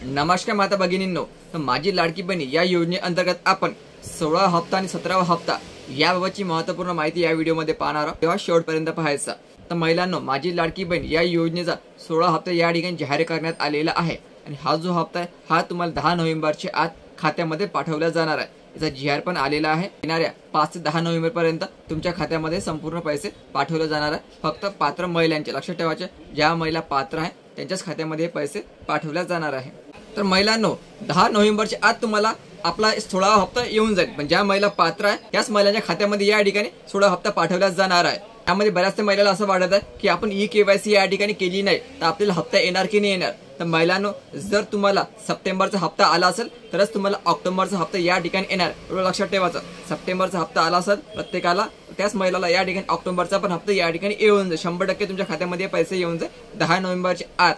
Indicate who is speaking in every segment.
Speaker 1: नमस्कार माता भगिनींनो, तर माझी लाडकी बहिणी या योजनेअंतर्गत आपण 16 हप्ता आणि 17वा हप्ता याबाबतची महत्त्वपूर्ण माहिती या व्हिडिओमध्ये पाहणार आहोत, तेव्हा शेवटपर्यंत पाहायचा। तर महिलांनो, माझी लाडकी बहीण या योजनेचा 16 हप्ता या ठिकाणी जाहीर करण्यात आलेला आहे आणि हा जो हप्ता आहे हा तुम्हाला 10 नोव्हेंबरच्या आत खात्यामध्ये पाठवला जाणार आहे। याचा जी.आर. पण आलेला आहे। येणाऱ्या 5 ते 10 नोव्हेंबर पर्यंत तुमच्या खात्यामध्ये संपूर्ण पैसे पाठवले जाणार आहे। फक्त पात्र महिलांचे लक्षात ठेवायचे, ज्या महिला पात्र आहेत त्यांच्याच खात्यामध्ये पैसे पाठवले जाणार आहे। तर महिलांनो, 10 नोव्हेंबरच्या आत तुम्हाला आपला 16वा हप्ता येऊन जाईल, पण ज्या महिला पात्र आहे त्याच महिलांच्या खात्यामध्ये या ठिकाणी 16 हप्ता पाठवला जाणार आहे। त्यामध्ये बऱ्याचशा महिलांना असं वाटत आहे की आपण ई-केवायसी या ठिकाणी केली नाही तर आपल्याला हप्ता येणार की नाही येणार। तर महिलांनो, जर तुम्हाला सप्टेंबरचा हप्ता आला असेल तरच तुम्हाला ऑक्टोबरचा हप्ता या ठिकाणी येणार, एवढं लक्षात ठेवायचं। सप्टेंबरचा हप्ता आला असेल प्रत्येकाला, त्याच महिलाला या ठिकाणी ऑक्टोबरचा पण हप्ता या ठिकाणी येऊन जाईल। 100% तुमच्या खात्यामध्ये पैसे येऊन जाईल 10 नोव्हेंबरच्या आत।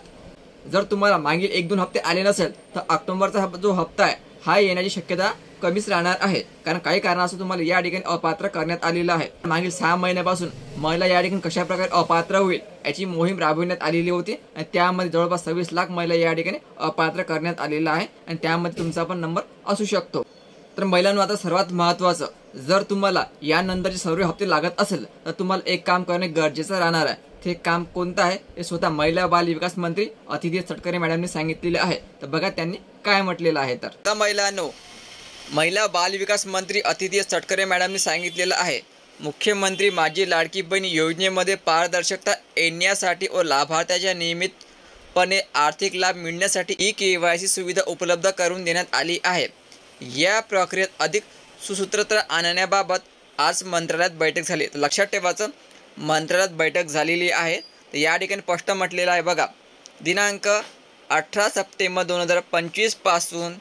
Speaker 1: जर तुम्हाला मागील 1-2 हप्ते आले नसेल तर ऑक्टोबरचा जो हप्ता आहे हा येण्याची शक्यता कमीच राहणार आहे, कारण काही कारणास्तव तुम्हाला या ठिकाणी अपात्र करण्यात आलेलं आहे। मागील 6 महिन्यापासून महिला या ठिकाणी कशा प्रकारे अपात्र होईल याची मोहीम राबविण्यात आलेली होती आणि त्यामध्ये जवळपास 26 लाख महिला या ठिकाणी अपात्र करण्यात आलेला आहे आणि त्यामध्ये तुमचा पण नंबर असू शकतो। तर महिलांनो, आता सर्वात महत्त्वाचं, जर तुम्हाला यानंतरचे सर्व हप्ते लागत असेल तर तुम्हाला एक काम करणे गरजेचं राहणार आहे। ते काम कोणतं आहे हे स्वतः महिला बाल विकास मंत्री अतिथी तटकरे मॅडमने सांगितलेले आहे। तर बघा त्यांनी काय म्हटलेलं आहे। तर महिलांनो, महिला बाल विकास मंत्री अतिथी तटकरे मॅडमने सांगितलेलं आहे, मुख्यमंत्री माझी लाडकी बहीण योजनेमध्ये पारदर्शकता येण्यासाठी व लाभार्थ्याच्या नियमितपणे आर्थिक लाभ मिळण्यासाठी ई-केवायसी सुविधा उपलब्ध करून देण्यात आली आहे। या प्रक्रियेत अधिक सुसूत्रता आणण्याबाबत आज मंत्रालयात बैठक झाली। तर लक्षात ठेवायचं, मंत्रालयात बैठक झालेली आहे। तर या ठिकाणी स्पष्ट म्हटलेलं आहे बघा, दिनांक 18 सप्टेंबर 2025 पासून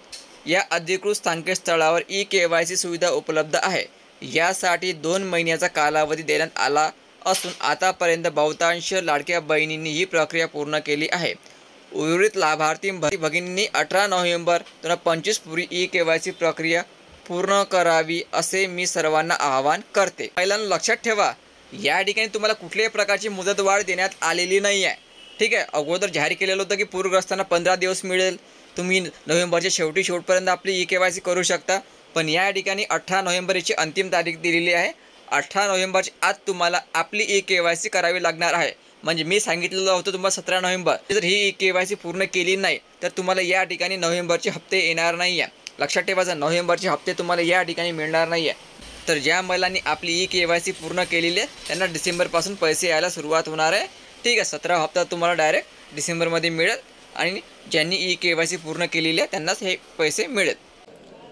Speaker 1: या अधिकृत संकेतस्थळावर ई-केवायसी सुविधा उपलब्ध आहे। यासाठी 2 महिन्याचा कालावधी देण्यात आला असून आतापर्यंत बहुतांश लाडक्या बहिणींनी ही प्रक्रिया पूर्ण केली आहे। उर्वरित लाभार्थी भगिनींनी 18 नोव्हेंबर 2025 पूर्वी ई-केवायसी प्रक्रिया पूर्ण करावी असे मी सर्वांना आवाहन करते। महिलांना लक्षात ठेवा, या ठिकाणी तुम्हाला कुठल्याही प्रकारची मुदतवाढ देण्यात आलेली नाही आहे। ठीक आहे, अगोदर जाहीर केलेलं होतं की पूरग्रस्तांना 15 दिवस मिळेल, तुम्ही नोव्हेंबरच्या शेवटपर्यंत आपली ई-केवायसी करू शकता, पण या ठिकाणी 18 नोव्हेंबरची अंतिम तारीख दिलेली आहे। 18 नोव्हेंबरच्या आत तुम्हाला आपली ई-केवायसी करावी लागणार आहे। म्हणजे मी सांगितलेलं होतं तुम्हाला 17 नोव्हेंबर, जर ही ई-केवायसी पूर्ण केली नाही तर तुम्हाला या ठिकाणी नोव्हेंबरचे हप्ते येणार नाही आहे। लक्षात ठेवायचं, नोव्हेंबरचे हप्ते तुम्हाला या ठिकाणी मिळणार नाही आहे। तर ज्या महिलांनी आपली ई-केवायसी पूर्ण केलेली आहे त्यांना डिसेंबरपासून पैसे यायला सुरुवात होणार आहे। ठीक आहे, 17 हप्ता तुम्हाला डायरेक्ट डिसेंबरमध्ये मिळेल आणि ज्यांनी ई-केवायसी पूर्ण केलेली आहे त्यांनाच हे पैसे मिळेल।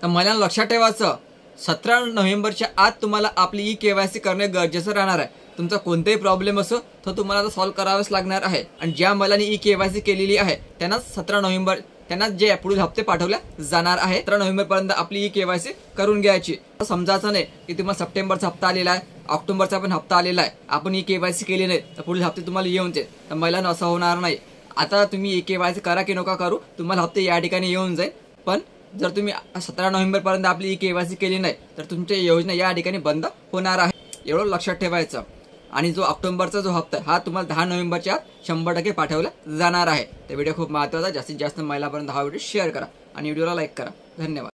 Speaker 1: तर मला लक्षात ठेवायचं, 17 नोव्हेंबरच्या आत तुम्हाला आपली ई-केवायसी करणे गरजेचं राहणार आहे। तुमचा कोणताही प्रॉब्लेम असो तो तुम्हाला आता सॉल्व्ह करावाच लागणार आहे आणि ज्या महिलांनी ई-केवायसी केलेली आहे त्यांनाच 17 नोव्हेंबर त्यांना जे पुढील हप्ते पाठवल्या जाणार आहे। 17 नोव्हेंबर पर्यंत आपली ई-केवायसी करून घ्यायची। समजायचं नाही की तुम्हाला सप्टेंबरचा हप्ता आलेला आहे, ऑक्टोबरचा पण हप्ता आलेला आहे, आपण ई-केवायसी केली नाही तर पुढील हप्ते तुम्हाला येऊन जाईल। तर महिलांना असं होणार नाही। आता तुम्ही ई-केवायसी करा की नका करू, तुम्हाला हप्ते या ठिकाणी येऊन जाईल, पण जर तुम्ही 17 नोव्हेंबर पर्यंत आपली ई-केवायसी केली नाही तर तुमची योजना या ठिकाणी बंद होणार आहे, एवढं लक्षात ठेवायचं। आणि जो ऑक्टोबरचा जो हप्ता हा तुम्हाला 10 नोव्हेंबरच्या 100% पाठवला जाणार आहे। तर व्हिडिओ खूप महत्त्वाचा, जास्तीत जास्त महिलांपर्यंत हा व्हिडिओ शेअर करा आणि व्हिडिओला लाईक करा। धन्यवाद।